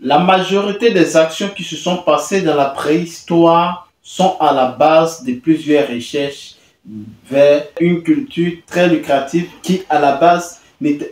La majorité des actions qui se sont passées dans la préhistoire sont à la base de plusieurs recherches vers une culture très lucrative qui, à la base,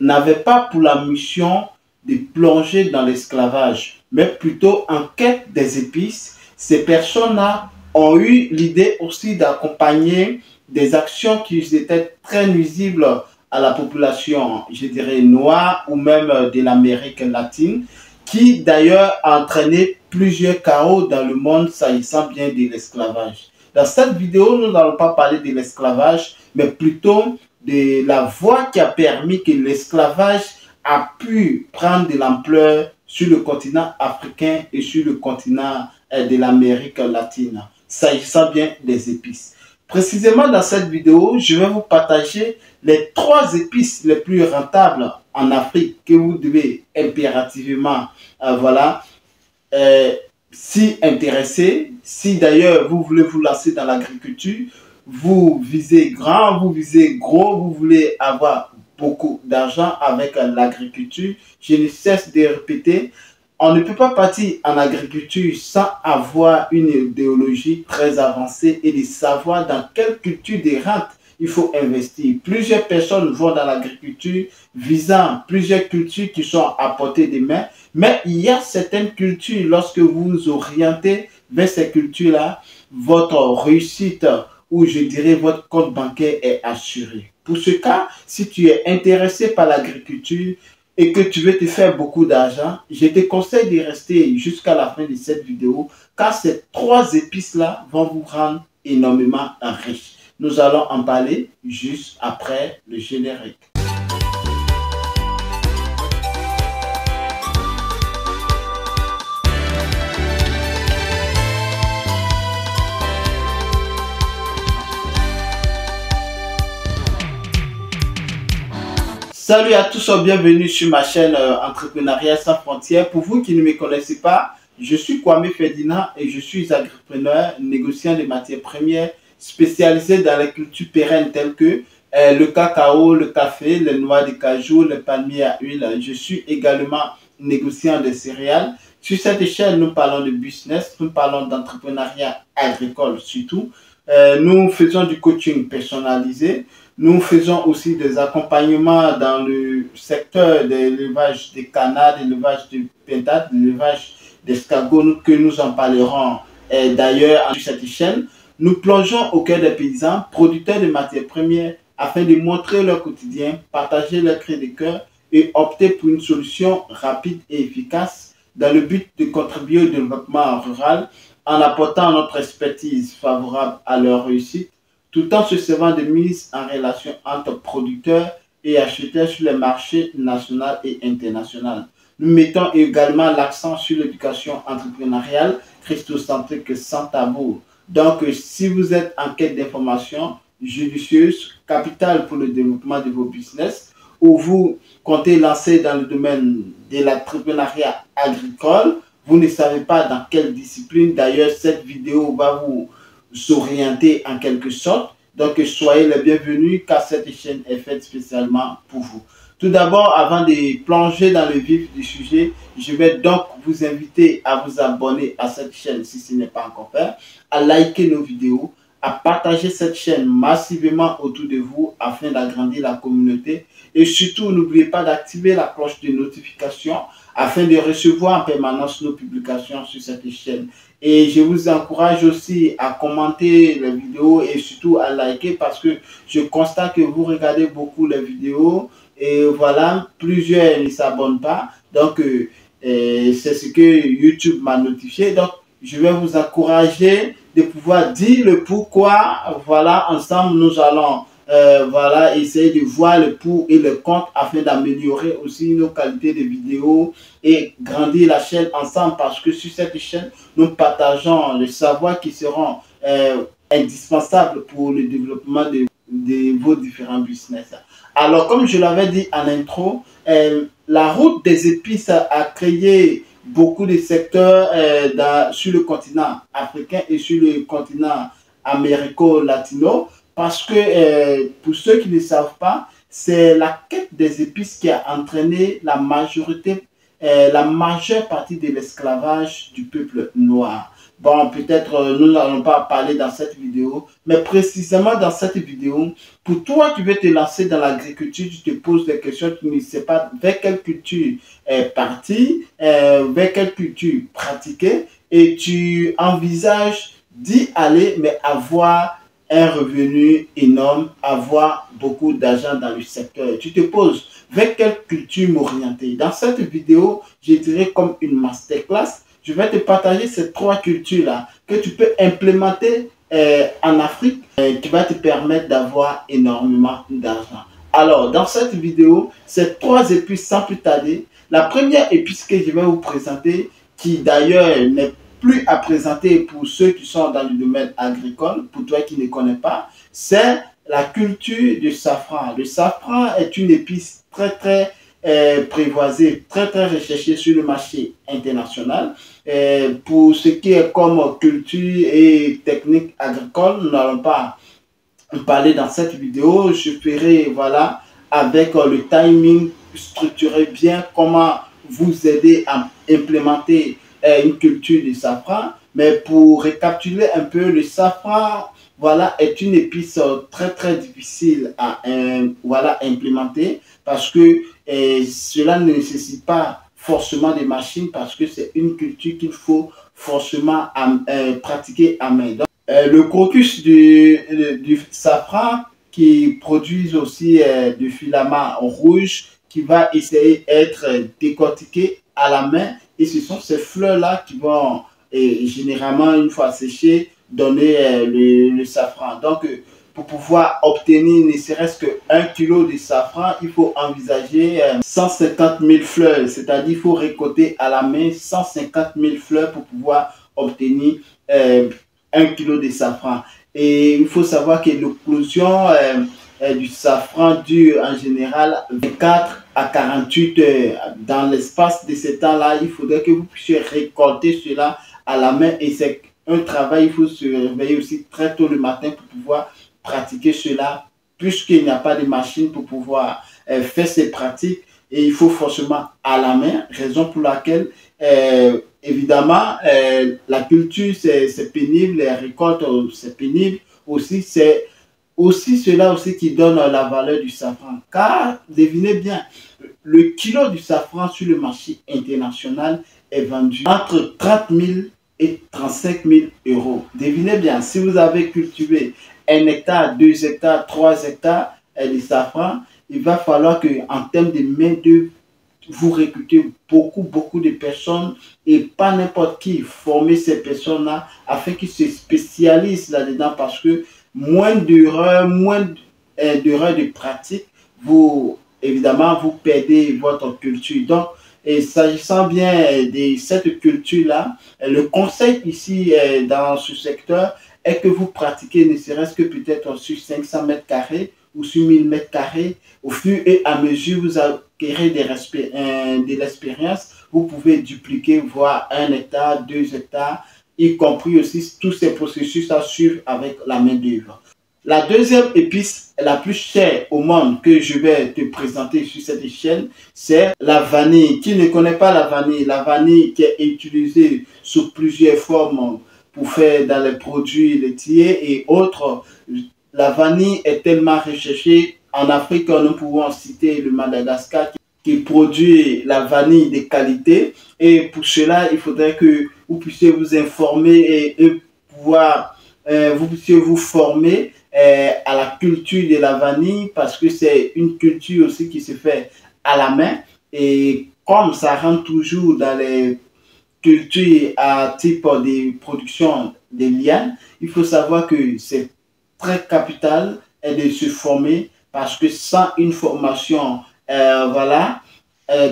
n'avait pas pour la mission de plonger dans l'esclavage, mais plutôt en quête des épices. Ces personnes-là ont eu l'idée aussi d'accompagner des actions qui étaient très nuisibles à la population, je dirais, noire ou même de l'Amérique latine, qui d'ailleurs a entraîné plusieurs chaos dans le monde s'agissant bien de l'esclavage. Dans cette vidéo, nous n'allons pas parler de l'esclavage, mais plutôt de la voie qui a permis que l'esclavage a pu prendre de l'ampleur sur le continent africain et sur le continent de l'Amérique latine, s'agissant bien des épices. Précisément dans cette vidéo, je vais vous partager les 3 épices les plus rentables en Afrique que vous devez impérativement s'y intéresser. Si d'ailleurs vous voulez vous lancer dans l'agriculture, vous visez grand, vous visez gros, vous voulez avoir beaucoup d'argent avec l'agriculture, je ne cesse de répéter, on ne peut pas partir en agriculture sans avoir une idéologie très avancée et de savoir dans quelle culture de rente il faut investir. Plusieurs personnes vont dans l'agriculture visant plusieurs cultures qui sont à portée de main, mais il y a certaines cultures, lorsque vous vous orientez vers ces cultures-là, votre réussite ou je dirais votre compte bancaire est assuré. Pour ce cas, si tu es intéressé par l'agriculture et que tu veux te faire beaucoup d'argent, je te conseille de rester jusqu'à la fin de cette vidéo car ces 3 épices-là vont vous rendre énormément riche. Nous allons en parler juste après le générique. Salut à tous, bienvenue sur ma chaîne Entrepreneuriat sans frontières. Pour vous qui ne me connaissez pas, je suis Kwame Ferdinand et je suis agripreneur, négociant de matières premières spécialisé dans les cultures pérennes telles que le cacao, le café, les noix de cajou, les palmiers à huile. Je suis également négociant de céréales. Sur cette chaîne, nous parlons de business, nous parlons d'entrepreneuriat agricole surtout. Nous faisons du coaching personnalisé. Nous faisons aussi des accompagnements dans le secteur de l'élevage des canards, de l'élevage de pintades, de l'élevage d'escargots, que nous en parlerons d'ailleurs sur cette chaîne. Nous plongeons au cœur des paysans, producteurs de matières premières, afin de montrer leur quotidien, partager leur cri de cœur et opter pour une solution rapide et efficace dans le but de contribuer au développement rural en apportant notre expertise favorable à leur réussite, tout en se servant de mise en relation entre producteurs et acheteurs sur les marchés nationaux et internationaux. Nous mettons également l'accent sur l'éducation entrepreneuriale christocentrique sans tabou. Donc, si vous êtes en quête d'informations judicieuses, capitales pour le développement de vos business, ou vous comptez lancer dans le domaine de l'entrepreneuriat agricole, vous ne savez pas dans quelle discipline, d'ailleurs, cette vidéo va vous orienter en quelque sorte. Donc, soyez les bienvenus car cette chaîne est faite spécialement pour vous. Tout d'abord, avant de plonger dans le vif du sujet, je vais donc vous inviter à vous abonner à cette chaîne si ce n'est pas encore fait, à liker nos vidéos, à partager cette chaîne massivement autour de vous afin d'agrandir la communauté. Et surtout, n'oubliez pas d'activer la cloche de notification afin de recevoir en permanence nos publications sur cette chaîne. Et je vous encourage aussi à commenter les vidéos et surtout à liker parce que je constate que vous regardez beaucoup les vidéos. Et voilà, plusieurs ne s'abonnent pas. Donc, c'est ce que YouTube m'a notifié. Donc, je vais vous encourager de pouvoir dire le pourquoi. Voilà, ensemble, nous allons essayer de voir le pour et le contre afin d'améliorer aussi nos qualités de vidéos et grandir la chaîne ensemble parce que sur cette chaîne, nous partageons les savoirs qui seront indispensables pour le développement de vos différents business. Alors, comme je l'avais dit en intro, la route des épices a créé beaucoup de secteurs sur le continent africain et sur le continent américo-latino parce que, pour ceux qui ne savent pas, c'est la quête des épices qui a entraîné la majorité la majeure partie de l'esclavage du peuple noir. Bon, peut-être nous n'allons pas parler dans cette vidéo, mais précisément dans cette vidéo, pour toi qui veux te lancer dans l'agriculture, tu te poses des questions, tu ne sais pas vers quelle culture partir, vers quelle culture pratiquer, et tu envisages d'y aller, mais avoir un revenu énorme, avoir beaucoup d'argent dans le secteur. Tu te poses vers quelle culture m'orienter. Dans cette vidéo, je dirais comme une masterclass, je vais te partager ces 3 cultures-là que tu peux implémenter en Afrique qui va te permettre d'avoir énormément d'argent. Alors, dans cette vidéo, ces 3 épices sans plus tarder. La première épice que je vais vous présenter, qui d'ailleurs n'est plus à présenter pour ceux qui sont dans le domaine agricole, pour toi qui ne connais pas, c'est la culture du safran. Le safran est une épice très prévoisée, très recherchée sur le marché international. Pour ce qui est comme culture et technique agricole, nous n'allons pas en parler dans cette vidéo. Je ferai voilà avec le timing structuré bien comment vous aider à implémenter une culture du safran. Mais pour récapituler un peu, le safran voilà, est une épice très difficile à voilà, implémenter parce que cela ne nécessite pas forcément des machines parce que c'est une culture qu'il faut forcément pratiquer à main. Donc, le crocus du safran qui produit aussi du filament rouge qui va essayer d'être décortiqué à la main et ce sont ces fleurs-là qui vont généralement une fois séchées donner le safran. Donc, pour pouvoir obtenir ne serait-ce que 1 kg de safran, il faut envisager 150 000 fleurs, c'est-à-dire il faut récolter à la main 150 000 fleurs pour pouvoir obtenir 1 kg de safran. Et il faut savoir que l'éclosion du safran dure en général 24 à 48 heures. Dans l'espace de ce temps-là, il faudrait que vous puissiez récolter cela à la main et c'est un travail, il faut se réveiller aussi très tôt le matin pour pouvoir pratiquer cela, puisqu'il n'y a pas de machine pour pouvoir faire ces pratiques et il faut forcément à la main, raison pour laquelle évidemment la culture c'est pénible, les récoltes c'est pénible, aussi c'est aussi cela aussi qui donne la valeur du safran, car devinez bien, le kilo du safran sur le marché international est vendu entre 30 000 et 35 000 euros. Devinez bien, si vous avez cultivé 1 hectare, 2 hectares, 3 hectares de safran, il va falloir que en termes de main-d'œuvre, vous recrutez beaucoup de personnes et pas n'importe qui. Former ces personnes-là afin qu'ils se spécialisent là-dedans parce que moins d'erreurs de pratique, vous, évidemment, vous perdez votre culture. Donc, et s'agissant bien de cette culture-là, le conseil ici dans ce secteur est que vous pratiquez ne serait-ce que peut-être sur 500 mètres carrés ou sur 1000 mètres carrés. Au fur et à mesure, vous acquérez de l'expérience. Vous pouvez dupliquer, voire 1 hectare, 2 hectares, y compris aussi tous ces processus à suivre avec la main-d'œuvre. La deuxième épice la plus chère au monde que je vais te présenter sur cette chaîne, c'est la vanille. Qui ne connaît pas la vanille qui est utilisée sous plusieurs formes pour faire dans les produits laitiers et autres. La vanille est tellement recherchée. En Afrique, nous pouvons citer le Madagascar qui produit la vanille de qualité. Et pour cela, il faudrait que vous puissiez vous informer et pouvoir, vous puissiez vous former à la culture de la vanille parce que c'est une culture aussi qui se fait à la main. Et comme ça rentre toujours dans les cultures à type de production des lianes, il faut savoir que c'est très capital de se former parce que sans une formation voilà,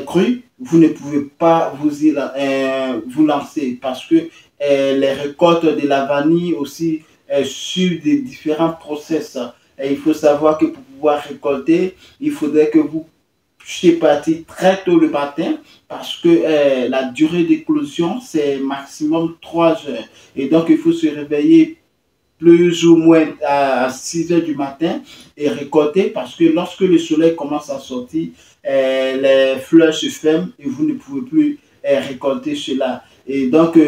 crue, vous ne pouvez pas vous lancer parce que les récoltes de la vanille aussi sur des différents process. Et il faut savoir que pour pouvoir récolter, il faudrait que vous puissiez partir très tôt le matin parce que la durée d'éclosion c'est maximum 3 heures. Et donc il faut se réveiller plus ou moins à 6 heures du matin et récolter parce que lorsque le soleil commence à sortir, les fleurs se ferment et vous ne pouvez plus récolter cela. Et donc,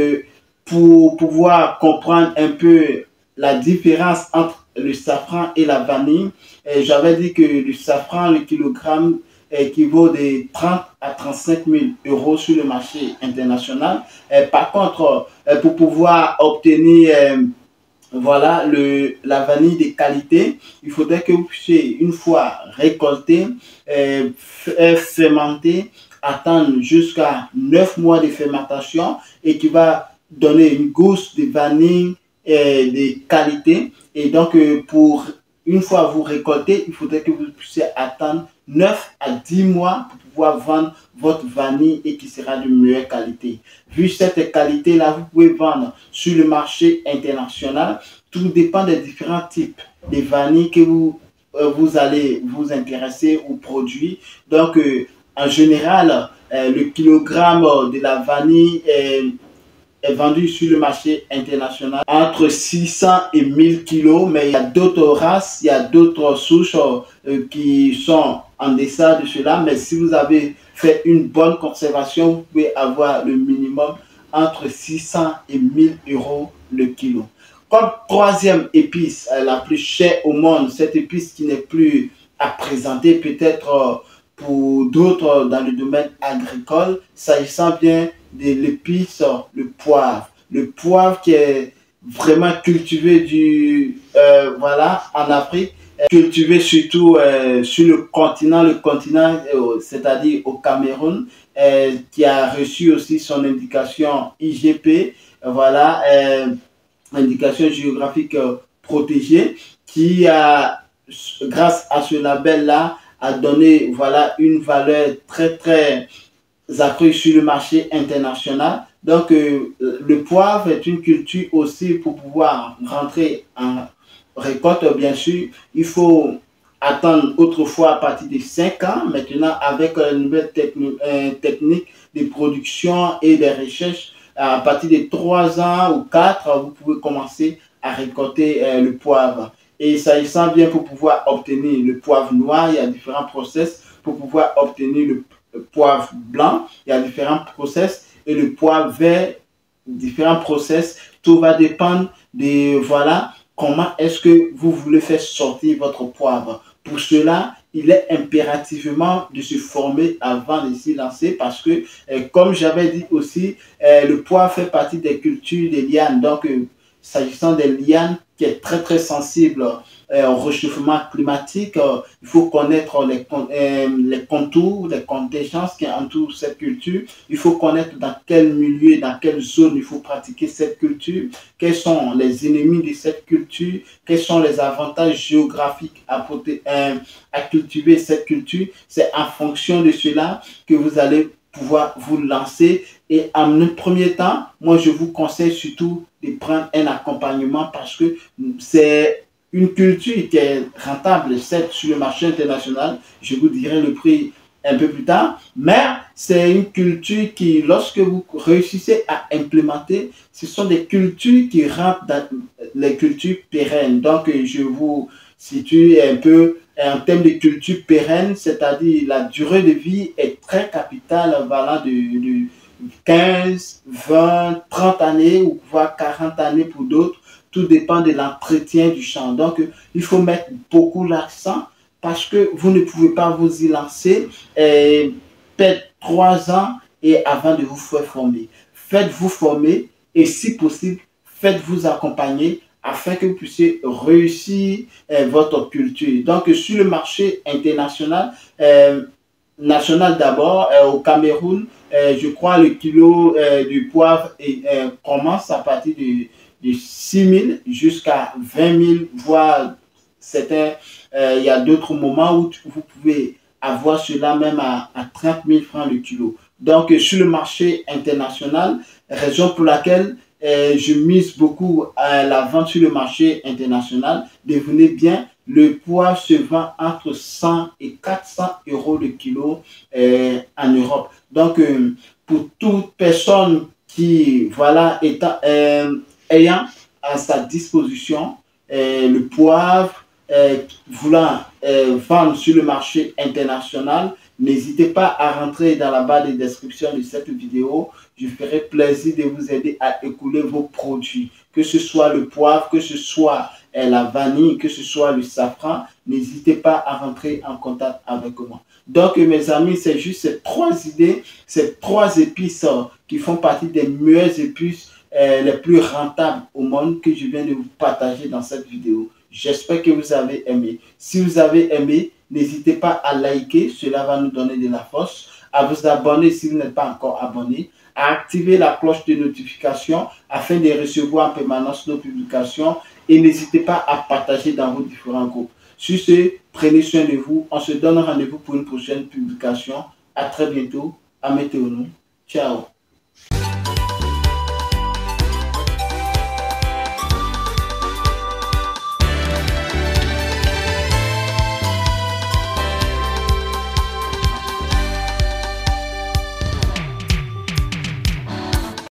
pour pouvoir comprendre un peu la différence entre le safran et la vanille, j'avais dit que le safran, le kilogramme, équivaut de 30 à 35 000 euros sur le marché international. Par contre, pour pouvoir obtenir voilà, la vanille de qualité, il faudrait que vous puissiez, une fois récolté, fermenter, attendre jusqu'à 9 mois de fermentation et qui va donner une gousse de vanille de qualité. Et donc, pour une fois vous récoltez, il faudrait que vous puissiez attendre 9 à 10 mois pour pouvoir vendre votre vanille et qui sera de meilleure qualité. Vu cette qualité-là, vous pouvez vendre sur le marché international. Tout dépend des différents types de vanille que vous allez vous intéresser aux produits. Donc, en général, le kilogramme de la vanille est vendu sur le marché international entre 600 et 1000 kilos, mais il y a d'autres races, il y a d'autres souches qui sont en deçà de cela. Mais si vous avez fait une bonne conservation, vous pouvez avoir le minimum entre 600 et 1000 euros le kilo. Comme troisième épice la plus chère au monde, cette épice qui n'est plus à présenter peut-être pour d'autres dans le domaine agricole, s'agissant bien de l'épice, le poivre. Le poivre qui est vraiment cultivé voilà, en Afrique, cultivé surtout sur le continent c'est-à-dire au Cameroun, qui a reçu aussi son indication IGP, voilà, indication géographique protégée, qui a, grâce à ce label-là, a donné voilà, une valeur très, très accrue sur le marché international. Donc, le poivre est une culture aussi pour pouvoir rentrer en récolte, bien sûr. Il faut attendre autrefois à partir de 5 ans. Maintenant, avec une nouvelle technique de production et de recherche, à partir de 3 ans ou 4, vous pouvez commencer à récolter le poivre. Et s'agissant bien pour pouvoir obtenir le poivre noir, il y a différents process pour pouvoir obtenir le poivre blanc, il y a différents process et le poivre vert, différents process. Tout va dépendre de voilà comment est-ce que vous voulez faire sortir votre poivre. Pour cela, il est impérativement de se former avant de s'y lancer parce que, comme j'avais dit aussi, le poivre fait partie des cultures des lianes. Donc, s'agissant des lianes qui est très très sensible au réchauffement climatique, il faut connaître les contours, les contingences qui entourent cette culture. Il faut connaître dans quel milieu, dans quelle zone il faut pratiquer cette culture, quels sont les ennemis de cette culture, quels sont les avantages géographiques à cultiver cette culture. C'est en fonction de cela que vous allez pouvoir vous lancer. Et en un premier temps, moi, je vous conseille surtout de prendre un accompagnement parce que c'est une culture qui est rentable, certes, sur le marché international. Je vous dirai le prix un peu plus tard, mais c'est une culture qui, lorsque vous réussissez à implémenter, ce sont des cultures qui rentrent dans les cultures pérennes. Donc, je vous situe un peu en termes de culture pérenne, c'est-à-dire la durée de vie est très capitale, voilà, de 15, 20, 30 années ou voire 40 années pour d'autres. Tout dépend de l'entretien du champ. Donc, il faut mettre beaucoup l'accent parce que vous ne pouvez pas vous y lancer peut-être 3 ans et avant de vous faire former. Faites-vous former et si possible, faites-vous accompagner afin que vous puissiez réussir votre culture. Donc, sur le marché international, national d'abord, au Cameroun, je crois le kilo du poivre commence à partir de 6 000 jusqu'à 20 000, voire certains, il y a d'autres moments où vous pouvez avoir cela même à 30 000 francs le kilo. Donc, sur le marché international, raison pour laquelle je mise beaucoup à la vente sur le marché international. Devenez bien, le poivre se vend entre 100 et 400 euros le kilo en Europe. Donc, pour toute personne qui, voilà, ayant à sa disposition le poivre voulant vendre sur le marché international, n'hésitez pas à rentrer dans la barre de description de cette vidéo. Je ferai plaisir de vous aider à écouler vos produits, que ce soit le poivre, que ce soit la vanille, que ce soit le safran. N'hésitez pas à rentrer en contact avec moi. Donc, mes amis, c'est juste ces 3 idées, ces 3 épices qui font partie des meilleures épices les plus rentables au monde que je viens de vous partager dans cette vidéo. J'espère que vous avez aimé. Si vous avez aimé, n'hésitez pas à liker, cela va nous donner de la force. À vous abonner si vous n'êtes pas encore abonné. À activer la cloche de notification afin de recevoir en permanence nos publications. Et n'hésitez pas à partager dans vos différents groupes. Sur ce, prenez soin de vous. On se donne rendez-vous pour une prochaine publication. À très bientôt. À météo. Ciao.